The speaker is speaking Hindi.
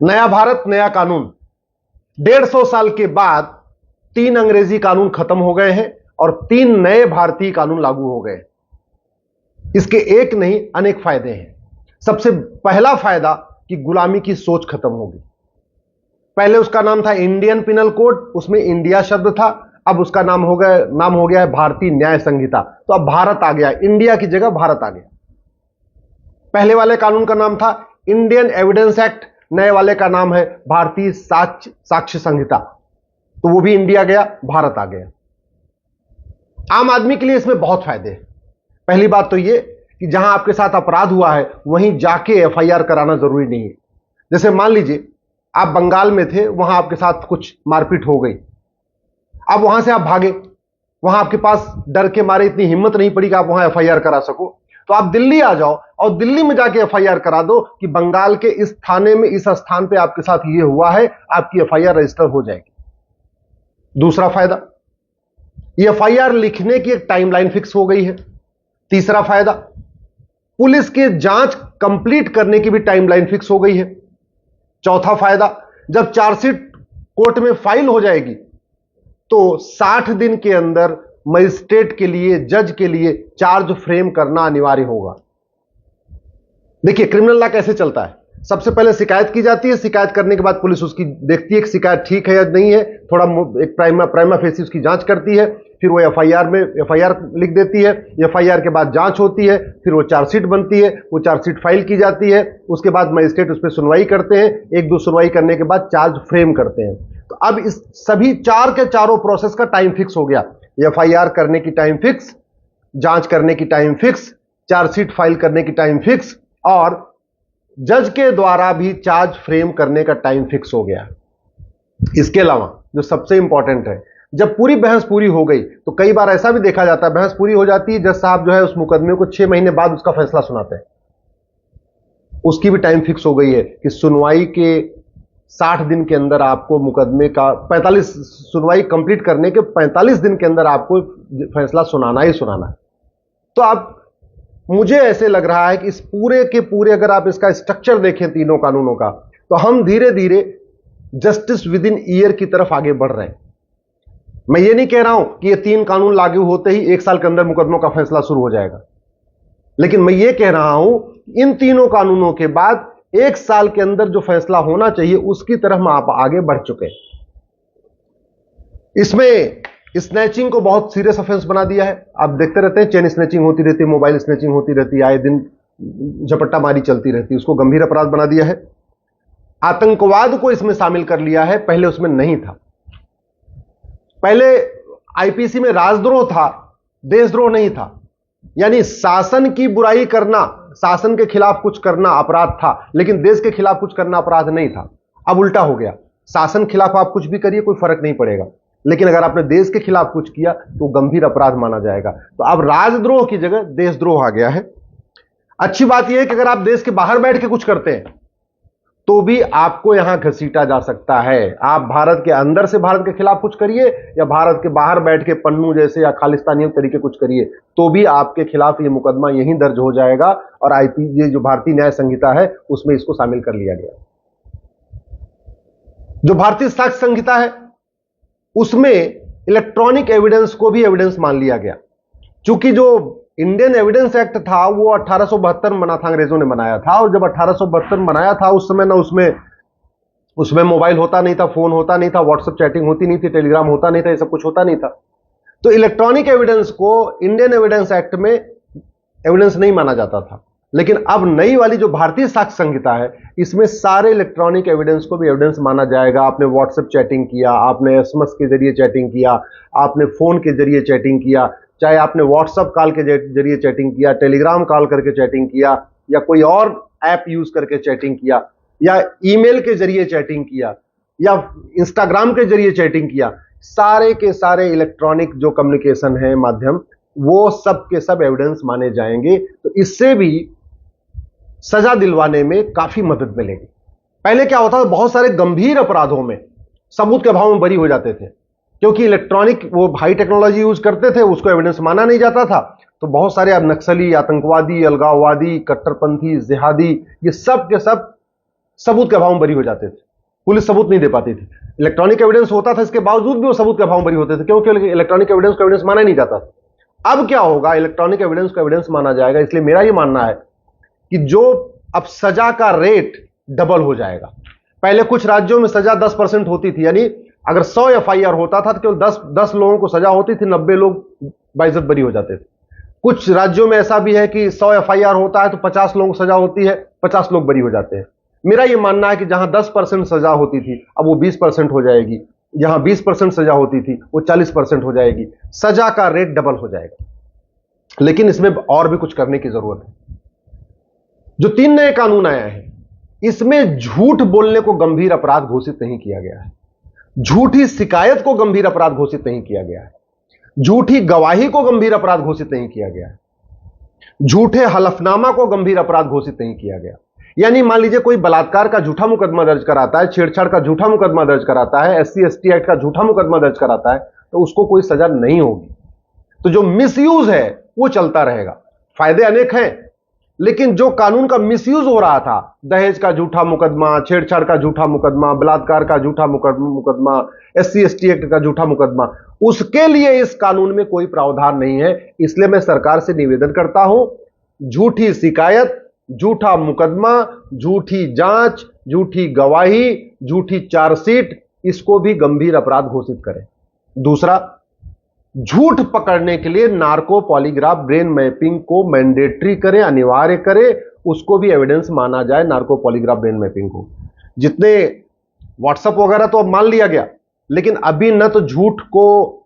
नया भारत नया कानून। 150 साल के बाद 3 अंग्रेजी कानून खत्म हो गए हैं और 3 नए भारतीय कानून लागू हो गए। इसके एक नहीं अनेक फायदे हैं। सबसे पहला फायदा कि गुलामी की सोच खत्म होगी। पहले उसका नाम था इंडियन पिनल कोड, उसमें इंडिया शब्द था, अब उसका नाम हो गया है भारतीय न्याय संहिता। तो अब भारत आ गया, इंडिया की जगह भारत आ गया। पहले वाले कानून का नाम था इंडियन एविडेंस एक्ट, नए वाले का नाम है भारतीय साक्ष्य संहिता। तो वो भी इंडिया गया, भारत आ गया। आम आदमी के लिए इसमें बहुत फायदे हैं। पहली बात तो ये कि जहां आपके साथ अपराध हुआ है वहीं जाके एफआईआर कराना जरूरी नहीं है। जैसे मान लीजिए आप बंगाल में थे, वहां आपके साथ कुछ मारपीट हो गई, अब वहां से आप भागे, वहां आपके पास डर के मारे इतनी हिम्मत नहीं पड़ी कि आप वहां एफआईआर करा सको, तो आप दिल्ली आ जाओ और दिल्ली में जाके एफआईआर करा दो कि बंगाल के इस थाने में इस स्थान पे आपके साथ ये हुआ है, आपकी एफआईआर रजिस्टर हो जाएगी। दूसरा फायदा, ये एफआईआर लिखने की एक टाइमलाइन फिक्स हो गई है। तीसरा फायदा, पुलिस की जांच कंप्लीट करने की भी टाइमलाइन फिक्स हो गई है। चौथा फायदा, जब चार्जशीट कोर्ट में फाइल हो जाएगी तो 60 दिन के अंदर मजिस्ट्रेट के लिए, जज के लिए चार्ज फ्रेम करना अनिवार्य होगा। देखिए क्रिमिनल लॉ कैसे चलता है। सबसे पहले शिकायत की जाती है, शिकायत करने के बाद पुलिस उसकी देखती है कि शिकायत ठीक है या नहीं है, थोड़ा एक प्राइमा फेसी उसकी जांच करती है, फिर वो एफआईआर लिख देती है। एफआईआर के बाद जांच होती है, फिर वो चार्जशीट बनती है, वो चार्जशीट फाइल की जाती है, उसके बाद मजिस्ट्रेट उस पर सुनवाई करते हैं, एक दो सुनवाई करने के बाद चार्ज फ्रेम करते हैं। तो अब इस सभी चार के चारों प्रोसेस का टाइम फिक्स हो गया। एफआईआर करने की टाइम फिक्स, जांच करने की टाइम फिक्स, चार्जशीट फाइल करने की टाइम फिक्स, और जज के द्वारा भी चार्ज फ्रेम करने का टाइम फिक्स हो गया। इसके अलावा जो सबसे इंपॉर्टेंट है, जब पूरी बहस पूरी हो गई तो कई बार ऐसा भी देखा जाता है, बहस पूरी हो जाती है, जज साहब जो है उस मुकदमे को 6 महीने बाद उसका फैसला सुनाते हैं। उसकी भी टाइम फिक्स हो गई है कि सुनवाई के 60 दिन के अंदर आपको मुकदमे का 45 सुनवाई कंप्लीट करने के 45 दिन के अंदर आपको फैसला सुनाना ही सुनाना है। तो आप, मुझे ऐसे लग रहा है कि इस पूरे के पूरे अगर आप इसका स्ट्रक्चर देखें तीनों कानूनों का, तो हम धीरे धीरे जस्टिस विद इन ईयर की तरफ आगे बढ़ रहे हैं। मैं ये नहीं कह रहा हूं कि ये 3 कानून लागू होते ही 1 साल के अंदर मुकदमों का फैसला शुरू हो जाएगा, लेकिन मैं ये कह रहा हूं इन तीनों कानूनों के बाद 1 साल के अंदर जो फैसला होना चाहिए उसकी तरफ आप आगे बढ़ चुके हैं। इसमें स्नैचिंग को बहुत सीरियस ऑफेंस बना दिया है। आप देखते रहते हैं चेन स्नैचिंग होती रहती है, मोबाइल स्नैचिंग होती रहती है, आए दिन झपट्टा मारी चलती रहती है, उसको गंभीर अपराध बना दिया है। आतंकवाद को इसमें शामिल कर लिया है, पहले उसमें नहीं था। पहले आईपीसी में राजद्रोह था, देशद्रोह नहीं था। यानी शासन की बुराई करना, शासन के खिलाफ कुछ करना अपराध था, लेकिन देश के खिलाफ कुछ करना अपराध नहीं था। अब उल्टा हो गया, शासन के खिलाफ आप कुछ भी करिए कोई फर्क नहीं पड़ेगा, लेकिन अगर आपने देश के खिलाफ कुछ किया तो गंभीर अपराध माना जाएगा। तो अब राजद्रोह की जगह देशद्रोह आ गया है। अच्छी बात यह है कि अगर आप देश के बाहर बैठ के कुछ करते हैं तो भी आपको यहां घसीटा जा सकता है। आप भारत के अंदर से भारत के खिलाफ कुछ करिए या भारत के बाहर बैठ के पन्नू जैसे या खालिस्तानी तरीके कुछ करिए, तो भी आपके खिलाफ यह मुकदमा यहीं दर्ज हो जाएगा। और ये जो भारतीय न्याय संहिता है उसमें इसको शामिल कर लिया गया। जो भारतीय साक्ष्य संहिता है उसमें इलेक्ट्रॉनिक एविडेंस को भी एविडेंस मान लिया गया। चूंकि जो इंडियन एविडेंस एक्ट था वो 1872 में बना था, अंग्रेजों ने बनाया था, और जब 1872 में बनाया था उस समय ना उसमें मोबाइल होता नहीं था, फोन होता नहीं था, व्हाट्सएप चैटिंग होती नहीं थी, टेलीग्राम होता नहीं था, ये सब कुछ होता नहीं था। तो इलेक्ट्रॉनिक एविडेंस को इंडियन एविडेंस एक्ट में एविडेंस नहीं माना जाता था। लेकिन अब नई वाली जो भारतीय साक्ष्य संहिता है इसमें सारे इलेक्ट्रॉनिक एविडेंस को भी एविडेंस माना जाएगा। आपने व्हाट्सएप चैटिंग किया, आपने एसएमएस के जरिए चैटिंग किया, आपने फोन के जरिए चैटिंग किया, चाहे आपने व्हाट्सएप कॉल के जरिए चैटिंग किया, टेलीग्राम कॉल करके चैटिंग किया, या कोई और ऐप यूज करके चैटिंग किया, या ईमेल के जरिए चैटिंग किया, या इंस्टाग्राम के जरिए चैटिंग किया, सारे के सारे इलेक्ट्रॉनिक जो कम्युनिकेशन है माध्यम, वो सब के सब एविडेंस माने जाएंगे। तो इससे भी सजा दिलवाने में काफी मदद मिलेगी। पहले क्या होता था, बहुत सारे गंभीर अपराधों में सबूत के अभाव में बरी हो जाते थे, क्योंकि इलेक्ट्रॉनिक वो हाई टेक्नोलॉजी यूज करते थे, उसको एविडेंस माना नहीं जाता था। तो बहुत सारे अब नक्सली, आतंकवादी, अलगाववादी, कट्टरपंथी, जिहादी, ये सब के सब सबूत के अभाव में बरी हो जाते थे, पुलिस सबूत नहीं दे पाती थी। इलेक्ट्रॉनिक एविडेंस होता था, इसके बावजूद भी वो सबूत के अभाव में बरी होते थे, क्योंकि इलेक्ट्रॉनिक एविडेंस को एविडेंस माना नहीं जाता था। अब क्या होगा, इलेक्ट्रॉनिक एविडेंस को एविडेंस माना जाएगा। इसलिए मेरा यह मानना है कि जो अब सजा का रेट डबल हो जाएगा। पहले कुछ राज्यों में सजा 10% होती थी, यानी अगर 100 एफआईआर होता था तो केवल 10 लोगों को सजा होती थी, 90 लोग बाइज्जत बरी हो जाते थे। कुछ राज्यों में ऐसा भी है कि 100 एफआईआर होता है तो 50 लोगों को सजा होती है, 50 लोग बरी हो जाते हैं। मेरा यह मानना है कि जहां 10% सजा होती थी अब वो 20% हो जाएगी, जहां 20% सजा होती थी वो 40% हो जाएगी। सजा का रेट डबल हो जाएगा। लेकिन इसमें और भी कुछ करने की जरूरत है। जो 3 नए कानून आए हैं, इसमें झूठ बोलने को गंभीर अपराध घोषित नहीं किया गया है, झूठी शिकायत को गंभीर अपराध घोषित नहीं किया गया है, झूठी गवाही को गंभीर अपराध घोषित नहीं किया गया है, झूठे हलफनामा को गंभीर अपराध घोषित नहीं किया गया। यानी मान लीजिए कोई बलात्कार का झूठा मुकदमा दर्ज कराता है, छेड़छाड़ का झूठा मुकदमा दर्ज कराता है, SC/ST एक्ट का झूठा मुकदमा दर्ज कराता है, तो उसको कोई सजा नहीं होगी। तो जो मिसयूज है वो चलता रहेगा। फायदे अनेक हैं, लेकिन जो कानून का मिसयूज हो रहा था, दहेज का झूठा मुकदमा, छेड़छाड़ का झूठा मुकदमा, बलात्कार का झूठा मुकदमा, SC/ST एक्ट का झूठा मुकदमा, उसके लिए इस कानून में कोई प्रावधान नहीं है। इसलिए मैं सरकार से निवेदन करता हूं, झूठी शिकायत, झूठा मुकदमा, झूठी जांच, झूठी गवाही, झूठी चार्जशीट, इसको भी गंभीर अपराध घोषित करें। दूसरा, झूठ पकड़ने के लिए नार्को पॉलीग्राफ ब्रेन मैपिंग को मैंडेटरी करें, अनिवार्य करें, उसको भी एविडेंस माना जाए। नार्को पॉलीग्राफ ब्रेन मैपिंग को, जितने व्हाट्सएप वगैरह तो अब मान लिया गया, लेकिन अभी न तो झूठ को